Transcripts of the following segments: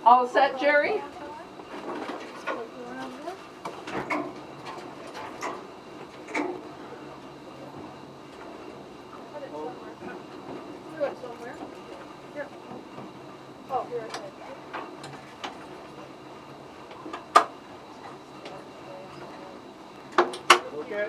All set, Jerry? Okay.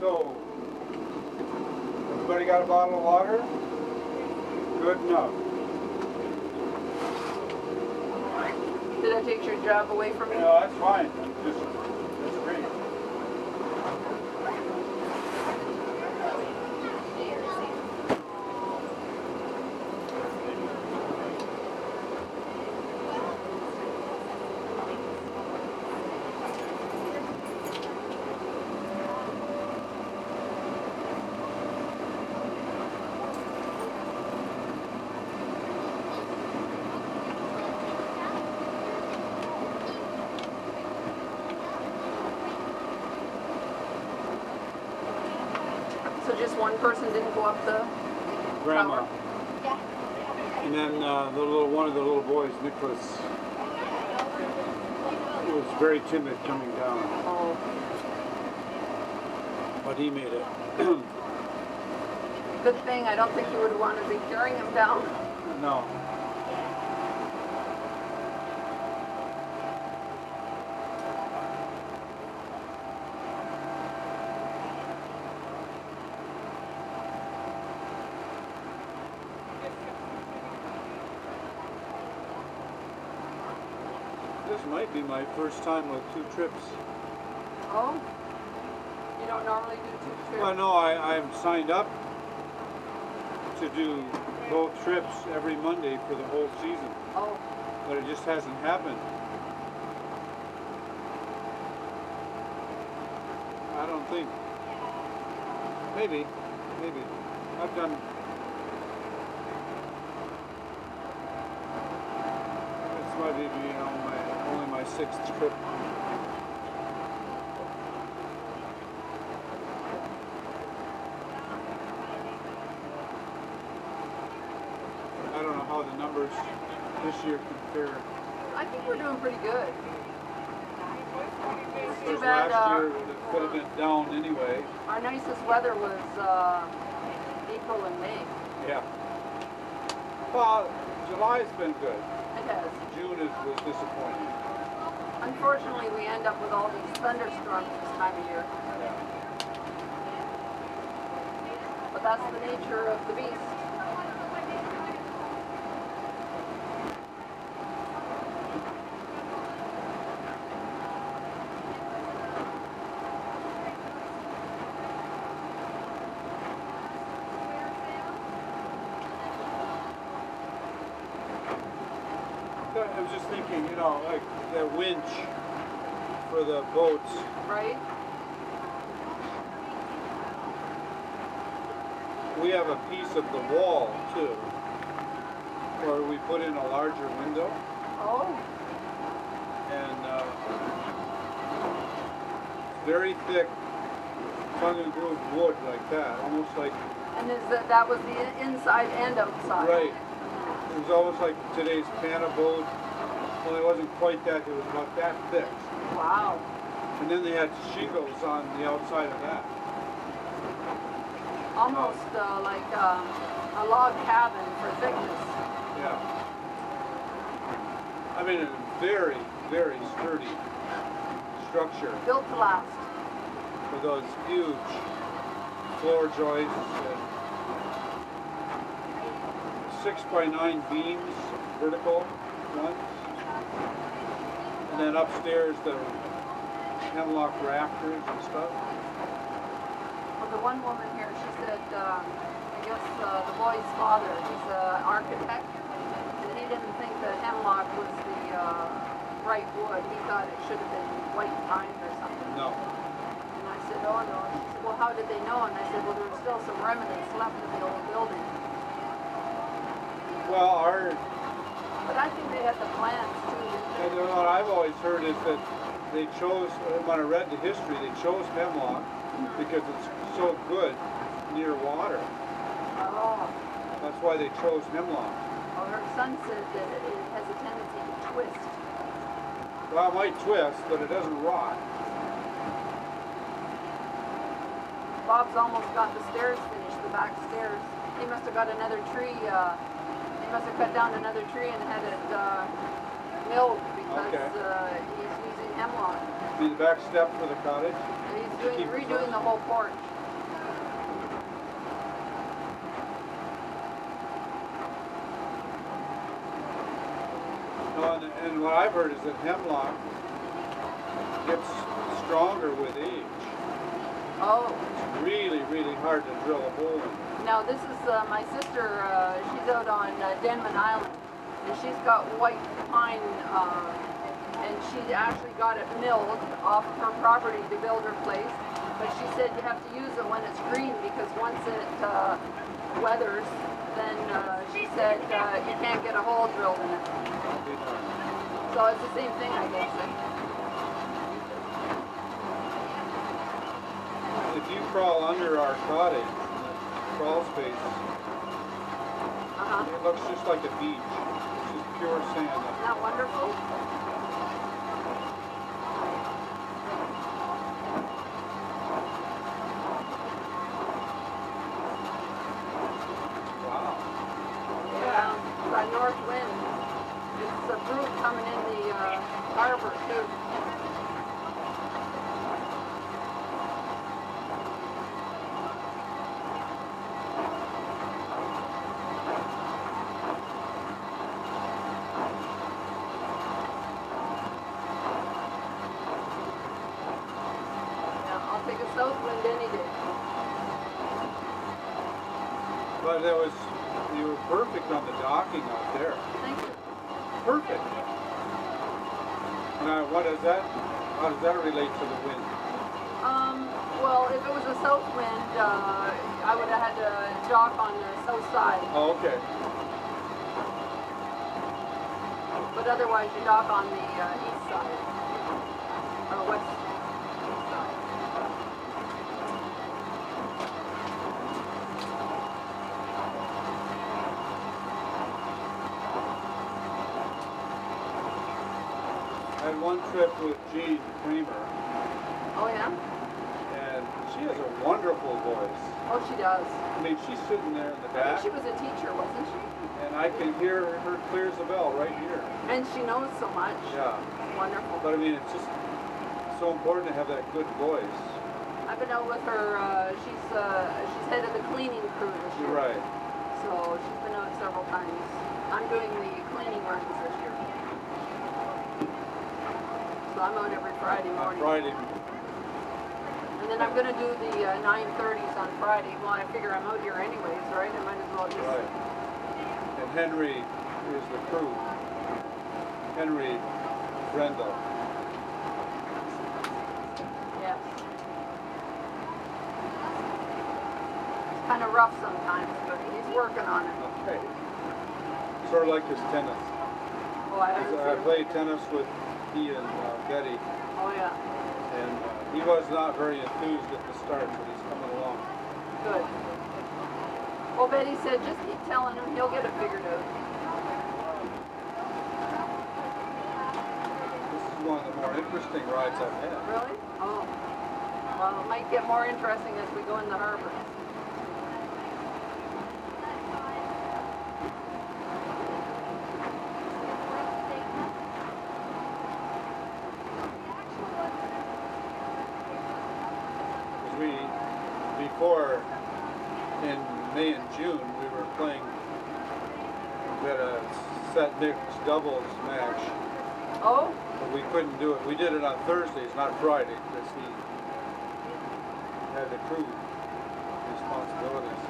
So, everybody got a bottle of water? Good enough. Did I take your job away from you? No, that's fine. I'm just disagreeing. So just one person didn't go up the Grandma. tower? And then one of the little boys, Nicholas, was very timid coming down, Oh, but he made it. good thing. I don't think you would want to be carrying him down. No. This might be my first time with 2 trips. Oh? You don't normally do 2 trips? Well, no, I'm signed up to do both trips every Monday for the whole season, Oh, but it just hasn't happened. I don't think. Maybe. I've done. This might be, only my 6th trip. I don't know how the numbers this year compare. I think we're doing pretty good. It's too Because bad last year it could have been down anyway. our nicest weather was April and May. Yeah. Well, July's been good. It has. June was disappointing. Unfortunately, we end up with all these thunderstorms this time of year. Yeah. But that's the nature of the beast. I was just thinking, like the winch for the boats. Right? We have a piece of the wall too, where we put in a larger window, Oh, and very thick, tongue and groove wood like that, almost like and that was the inside and outside? right. It was almost like today's Pana boat. Well, it wasn't quite that. It was about that thick. Wow. And then they had shingles on the outside of that. Almost like a log cabin for thickness. Yeah. I mean, a very, very sturdy structure Built to last. with those huge floor joists and 6x9 beams, vertical ones. And then upstairs the hemlock rafters and stuff. Well, the one woman here, she said, I guess the boy's father, he's an architect, and he didn't think that hemlock was the right wood. He thought it should have been white pine or something. No. And I said, oh no. She said, well, how did they know? And I said, well, there were still some remnants left of the old building. Well, But I at the plants too. And then what I've always heard is that they chose, when I read the history, they chose hemlock because it's so good near water. Oh. That's why they chose hemlock. Well, her son said that it has a tendency to twist. Well, it might twist, but it doesn't rot. Bob's almost got the stairs finished, the back stairs. He must have got another tree, he must have cut down another tree and had it milled because he's using hemlock. Be the back step for the cottage. And he's redoing the whole porch. No, and what I've heard is that hemlock gets stronger with age. Oh. It's really, really hard to drill a hole in. Now this is my sister, she's out on Denman Island, and she's got white pine, and she actually got it milled off of her property to build her place, but she said you have to use it when it's green because once it weathers, then she said you can't get a hole drilled in it. So it's the same thing, I guess. If you crawl under our cottage, crawl space, it looks just like a beach. It's just pure sand. Isn't that wonderful? Wow. Yeah, that north wind. It's a brew coming in the harbor too. Take a south wind any day. But you were perfect on the docking out there. Thank you. Perfect. Now, how does that relate to the wind? Well, if it was a south wind, I would have had to dock on the south side. Oh, okay. But otherwise, you dock on the east side. Or west side. I had one trip with Jean Kramer, Oh, yeah? and she has a wonderful voice. Oh, she does. I mean, she's sitting there in the I back, think she was a teacher, wasn't she? and I can hear her clear as a bell right here. And she knows so much. Yeah. Wonderful. But I mean, it's just so important to have that good voice. I've been out with her. She's head of the cleaning crew this year. You're right. So she's been out several times. I'm doing the cleaning runs this year. So I'm out every Friday morning. On Friday. And then I'm going to do the 9:30s on Friday. Well, I figure I'm out here anyways, right? I might as well just... Right. And Henry is the crew. Henry Brendel. Yes. It's kind of rough sometimes, but he's working on it. Okay. Sort of like his tennis. Oh, I played tennis with he and Betty, Oh, yeah. and he was not very enthused at the start, but he's coming along. Good. Well, Betty said just keep telling him, he'll get it figured out. This is one of the more interesting rides I've had. Really? Oh. Well, it might get more interesting as we go in the harbor. Before, in May and June, we were playing, we had a set mixed doubles match. Oh? But we couldn't do it. We did it on Thursdays, not Friday, because he had the crew responsibilities.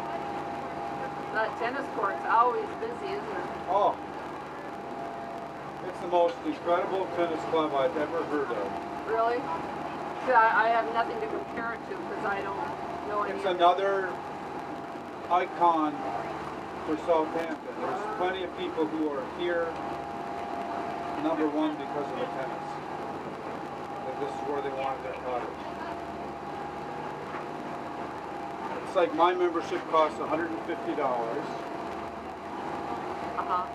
That tennis court's always busy, isn't it? Oh, it's the most incredible tennis club I've ever heard of. Really? See, I have nothing to compare it to because I don't know any. It's another icon for Southampton. There's plenty of people who are here number one because of the tenants. That this is where they wanted their cottage. It's like my membership costs $150.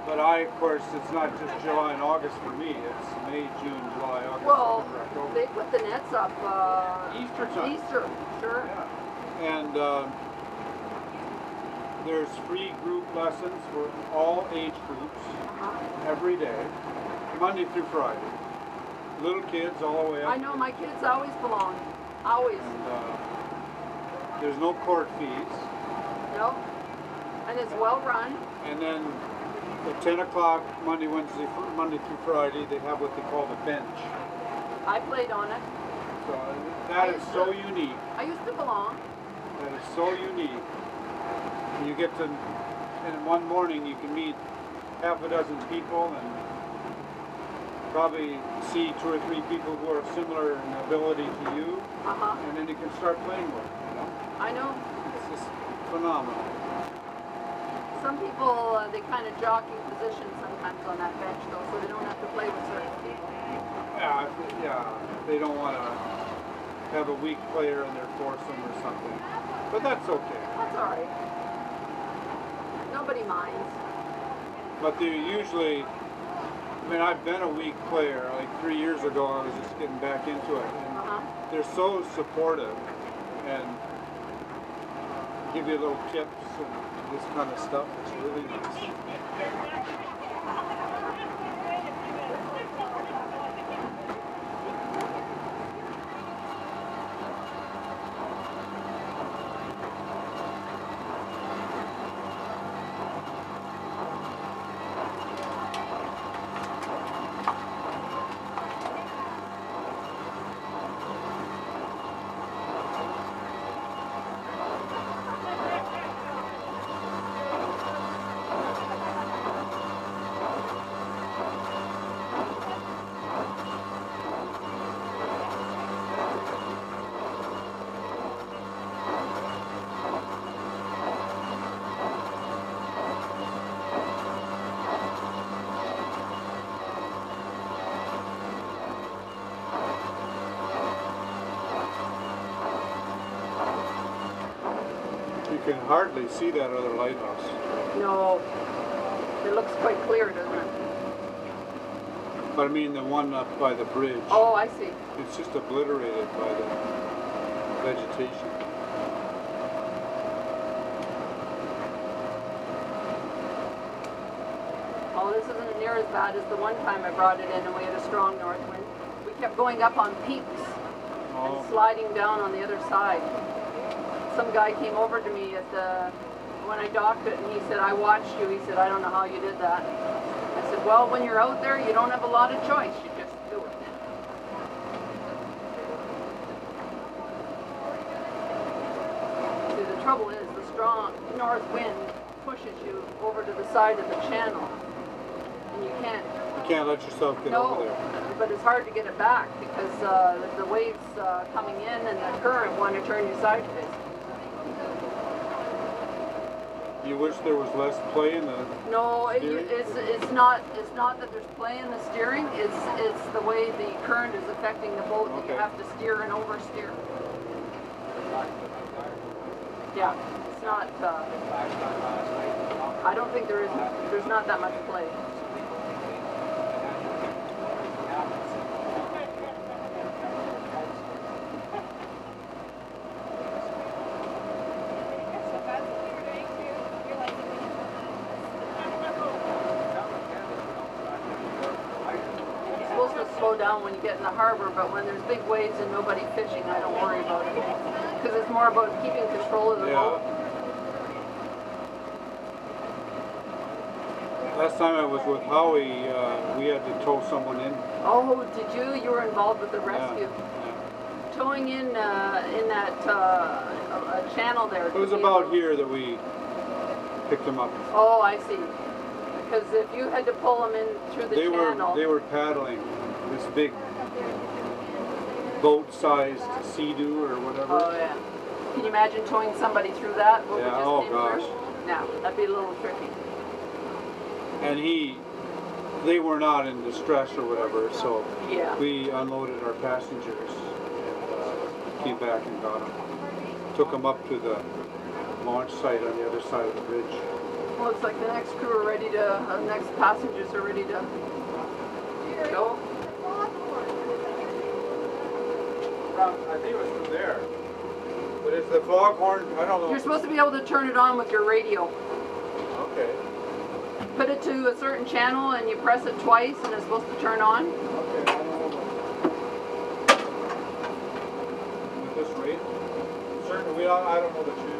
But of course, it's not just July and August for me. It's May, June, July, August, Well, September, October. they put the nets up Easter time. Easter, sure. Yeah. And there's free group lessons for all age groups every day, Monday through Friday. Little kids all the way up. I know my kids always belong. Always. And, there's no court fees. No. And it's well run. And then at 10 o'clock, Monday through Friday, they have what they call the bench. I played on it. So that is so unique. I used to belong. That is so unique. And you get to, in one morning, you can meet half a dozen people and probably see 2 or 3 people who are similar in ability to you. And then you can start playing with them, you know? I know. It's just phenomenal. Some people, they kind of jockey positions sometimes on that bench, though, so they don't have to play with certain people. Yeah, they don't want to have a weak player in their foursome or something. But that's okay. That's all right. Nobody minds. But they usually, I mean, I've been a weak player. Like 3 years ago, I was just getting back into it. And they're so supportive and give you little tips and this kind of stuff. It's really nice. You can hardly see that other lighthouse. No. It looks quite clear, doesn't it? But I mean the one up by the bridge. Oh, I see. It's just obliterated by the vegetation. Oh, this isn't near as bad as the one time I brought it in and we had a strong north wind. We kept going up on peaks and sliding down on the other side. Some guy came over to me when I docked it and he said, I watched you. He said, I don't know how you did that. I said, well, when you're out there, you don't have a lot of choice. You just do it. See, the trouble is the strong north wind pushes you over to the side of the channel. And you can't let yourself get over there. But it's hard to get it back because the waves coming in and the current want to turn you sideways. You wish there was less play in the No, steering? it's not that there's play in the steering. It's the way the current is affecting the boat that you have to steer and oversteer. Yeah, it's not. I don't think there's not that much play. Slow down when you get in the harbor, but when there's big waves and nobody fishing, I don't worry about it. Because it's more about keeping control of the boat. Last time I was with Howie, we had to tow someone in. Oh, did you? You were involved with the rescue. Yeah. Towing in that channel there. It was about here that we picked him up. Oh, I see. Because if you had to pull them in through the channel. They were paddling this big boat-sized Sea-Doo or whatever. Oh, yeah. Can you imagine towing somebody through that? What Yeah, oh gosh. No, that'd be a little tricky. And he they were not in distress or whatever, so Yeah. we unloaded our passengers and came back and got them. Took them up to the launch site on the other side of the bridge. Well, looks like the next crew are ready to, the next passengers are ready to go. I think it was from there. But is the foghorn, I don't know. You're supposed to be able to turn it on with your radio. Okay. Put it to a certain channel and you press it twice and it's supposed to turn on. Okay, I don't know. With this rate? Certainly, I don't know the channel.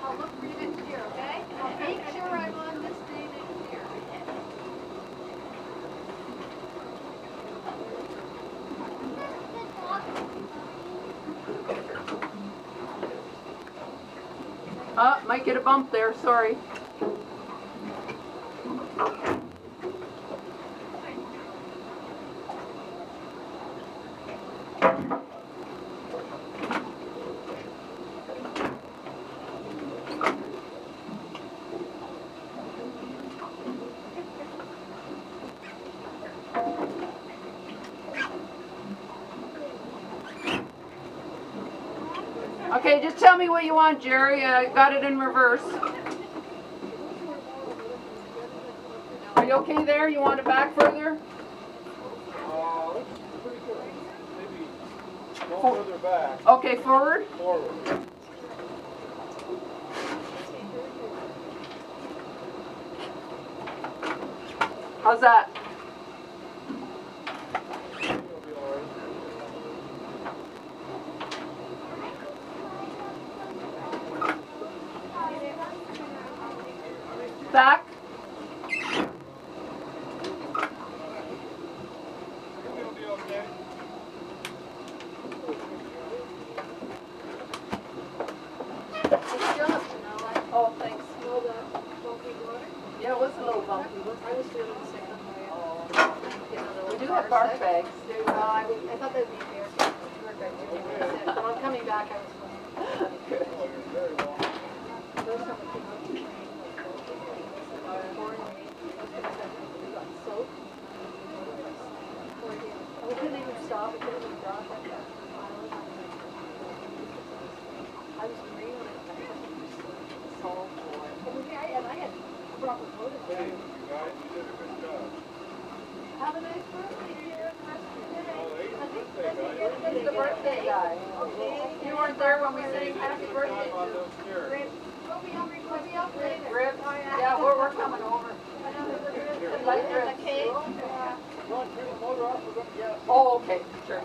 I'll look for you next year, okay? I'll make sure I'm on this day next year. Might get a bump there, sorry. Okay, just tell me what you want, Jerry. I got it in reverse. Are you okay there? You want it back further? That's pretty good. Maybe go further back. Okay, forward. Forward. How's that? You'll be all right. Back. You'll be okay. Oh, thanks. Yeah, it was a little bumpy. I was feeling sick on my We do have bark bags. I thought that would be embarrassing. But I'm coming back, I was fine. Good. Very well. Those are the people who got soaked. We couldn't even stop, we couldn't even drop like that. I was green when I salt. And I had proper motive. Hey, you guys, you did a good job. Have a nice birthday, dear. He's the birthday guy. You weren't there when we sang happy birthday to Ribs. Yeah, we're coming over. Like ribs. Okay. Oh, okay, sure.